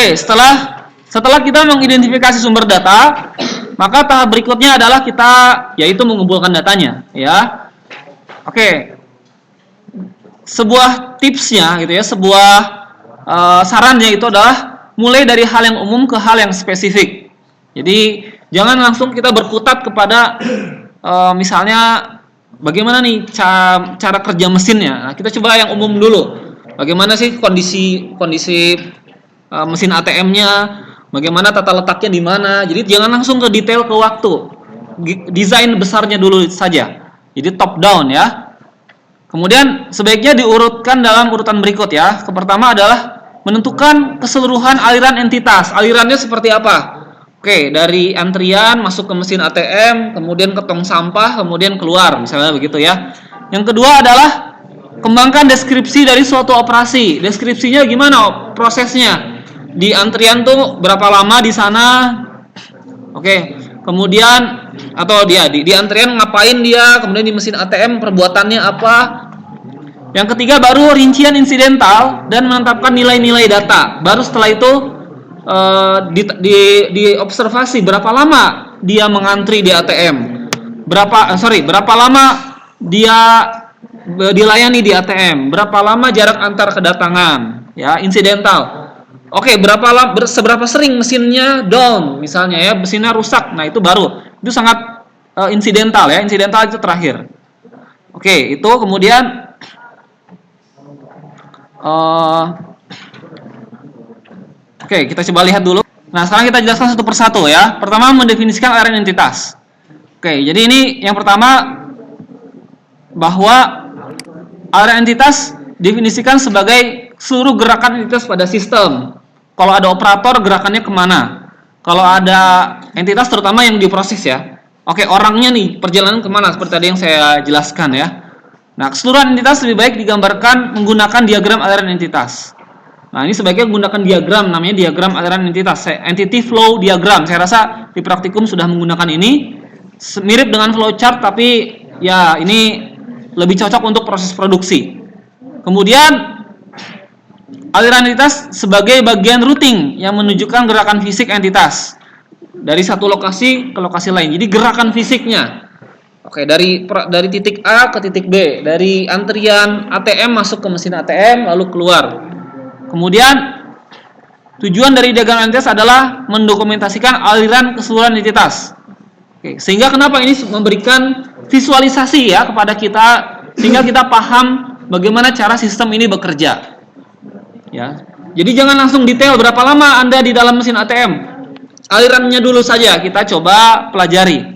Oke, setelah kita mengidentifikasi sumber data, maka tahap berikutnya adalah kita yaitu mengumpulkan datanya, ya. Oke. Sebuah tipsnya gitu ya, sebuah sarannya itu adalah mulai dari hal yang umum ke hal yang spesifik. Jadi jangan langsung kita berkutat kepada misalnya bagaimana nih cara kerja mesinnya. Nah, kita coba yang umum dulu. Bagaimana sih kondisi mesin ATM-nya, bagaimana tata letaknya di mana. Jadi jangan langsung ke detail ke waktu. Desain besarnya dulu saja. Jadi top down ya. Kemudian sebaiknya diurutkan dalam urutan berikut ya. Yang pertama adalah menentukan keseluruhan aliran entitas. Alirannya seperti apa? Oke, dari antrian masuk ke mesin ATM, kemudian ke tong sampah, kemudian keluar, misalnya begitu ya. Yang kedua adalah kembangkan deskripsi dari suatu operasi. Deskripsinya gimana prosesnya? Di antrian tuh berapa lama di sana? Oke, kemudian atau di antrian ngapain dia? Kemudian di mesin ATM perbuatannya apa? Yang ketiga baru rincian insidental dan menetapkan nilai-nilai data. Baru setelah itu diobservasi berapa lama dia mengantri di ATM. Berapa lama dia dilayani di ATM, berapa lama jarak antar kedatangan, ya, insidental. Oke, seberapa sering mesinnya down misalnya ya, mesinnya rusak. Nah, itu baru. Itu sangat insidental ya, insidental itu terakhir. Oke, itu kemudian Oke, kita coba lihat dulu. Nah, sekarang kita jelaskan satu persatu ya. Pertama, mendefinisikan aliran entitas. Oke, jadi ini yang pertama bahwa aliran entitas definisikan sebagai seluruh gerakan entitas pada sistem. Kalau ada operator, gerakannya kemana? Kalau ada entitas terutama yang diproses ya. Oke, orangnya nih, perjalanan kemana? Seperti tadi yang saya jelaskan ya. Nah, keseluruhan entitas lebih baik digambarkan menggunakan diagram aliran entitas. Nah, ini sebaiknya menggunakan diagram, namanya diagram aliran entitas, entity flow diagram. Saya rasa di praktikum sudah menggunakan ini. Mirip dengan flowchart, tapi ya ini lebih cocok untuk proses produksi. Kemudian aliran entitas sebagai bagian routing yang menunjukkan gerakan fisik entitas dari satu lokasi ke lokasi lain. Jadi gerakan fisiknya. Oke, dari titik A ke titik B, dari antrian ATM masuk ke mesin ATM lalu keluar. Kemudian tujuan dari diagram entitas adalah mendokumentasikan aliran keseluruhan entitas. Oke, sehingga kenapa ini memberikan visualisasi ya kepada kita sehingga kita paham bagaimana cara sistem ini bekerja. Ya. Jadi jangan langsung detail berapa lama Anda di dalam mesin ATM. Alirannya dulu saja kita coba pelajari.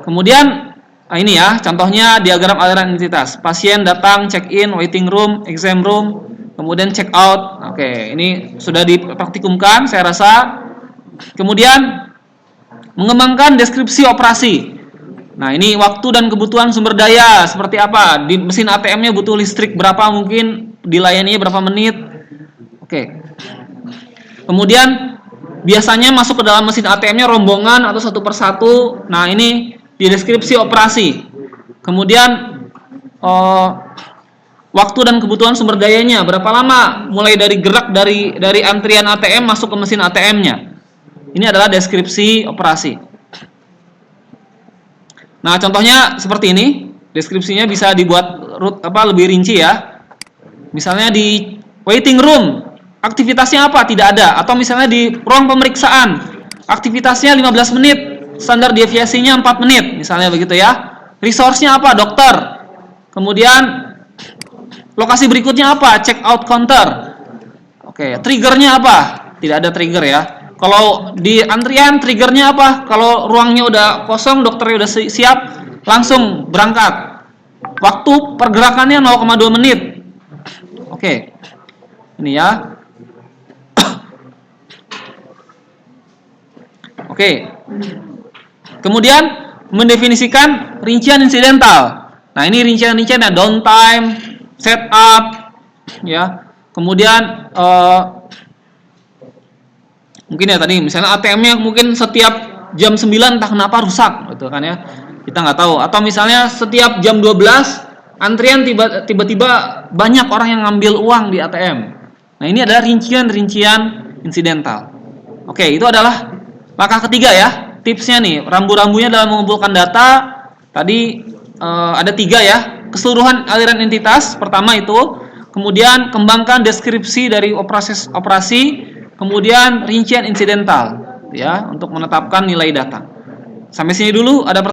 Kemudian ini ya, contohnya diagram aliran entitas. Pasien datang, check-in, waiting room, exam room, kemudian check-out. Oke, ini sudah dipraktikumkan saya rasa. Kemudian mengembangkan deskripsi operasi. Nah, ini waktu dan kebutuhan sumber daya seperti apa? Di mesin ATM-nya butuh listrik berapa mungkin, dilayaninya berapa menit. Oke. Kemudian biasanya masuk ke dalam mesin ATM-nya rombongan atau satu persatu. Nah, ini di deskripsi operasi. Kemudian waktu dan kebutuhan sumber dayanya berapa lama mulai dari gerak dari antrian ATM masuk ke mesin ATM-nya. Ini adalah deskripsi operasi. Nah, contohnya seperti ini. Deskripsinya bisa dibuat lebih rinci ya. Misalnya di waiting room, aktivitasnya apa? Tidak ada. Atau misalnya di ruang pemeriksaan, aktivitasnya 15 menit. Standar deviasinya 4 menit, misalnya begitu ya. Resource-nya apa? Dokter. Kemudian lokasi berikutnya apa? Check out counter. Oke, triggernya apa? Tidak ada trigger ya. Kalau di antrian triggernya apa? Kalau ruangnya udah kosong, dokternya udah siap, langsung berangkat. Waktu pergerakannya 0,2 menit. Oke. Ini ya. Oke. Kemudian mendefinisikan rincian insidental. Nah, ini rincian-rinciannya downtime, setup, ya. Kemudian mungkin ya tadi misalnya ATM-nya mungkin setiap jam 9 entah kenapa rusak, gitu kan ya. Kita nggak tahu. Atau misalnya setiap jam 12 antrian tiba-tiba banyak orang yang ngambil uang di ATM. Nah, ini adalah rincian-rincian insidental. Oke, itu adalah langkah ketiga ya. Tipsnya nih, rambu-rambunya dalam mengumpulkan data tadi ada 3 ya. Keseluruhan aliran entitas pertama itu, kemudian kembangkan deskripsi dari operasi, kemudian rincian insidental ya untuk menetapkan nilai data. Sampai sini dulu, ada